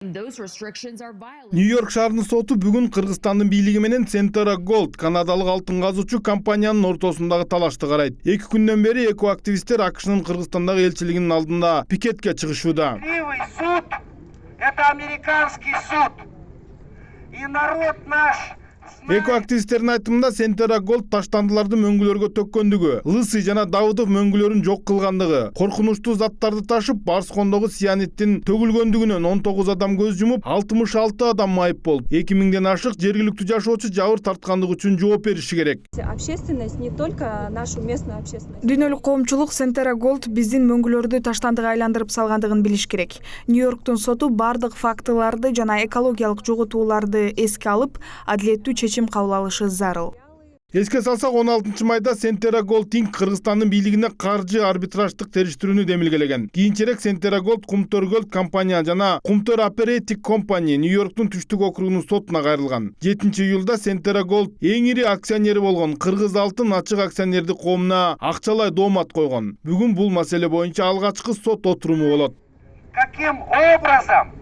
Нью-Йорк шаарынын соту бүгүн Кыргызстандын бийлиги менен Centera Gold канадалык алтын казуучу компаниянын ортосундагы талашты карайт. 2 күндөн бери эко активисттер АКШнын Кыргызстандагы элчилигинин алдында пикетке чыгышууда. Суд – это американский суд. И народ наш... Эко активисттердин айтымында Centera Gold таштандыларды мөңгүлөргө төккөндүгү, Лысый жана Давыдов мөңгүлөрүн жок кылгандыгы, коркунучтуу заттарды ташып Барскондогу цианиттин төгүлгөндүгүнөн 19 адам көз жумуп, 66 адам майып болуп, 2000ден ашык жергиликтүү жашоочу жабыр тарткандыгы үчүн жооп бериши керек. Общественность, не только нашу местную общественность. Дүйнөлүк коомчулук Centera Gold биздин мөңгүлөрдү таштандыга айландырып салгандыгын билиш керек. Нью-Йорктун соту бардык фактыларды жана экологиялык жоготууларды эске алып, адилеттүү чечим кабыл алышы зарыл. Эске салсак, 16 майда Centera Gold Inc. Кыргызстандын бийлигине каржы арбитраждык териштирүүнү демилгелеген. Кийинчерээк Centera Gold Кумтөр Gold компания жана Кумтөр Operating Company Нью-Йорктун түштүк округунун сотуна кайрылган. 7-июлда Centera Gold эң ири акционери болгон Кыргыз Алтын ачык акционердик коомуна акчалай доомат койгон. Бүгүн бул маселе боюнча алгачкы сот отуруму болот. Каким образом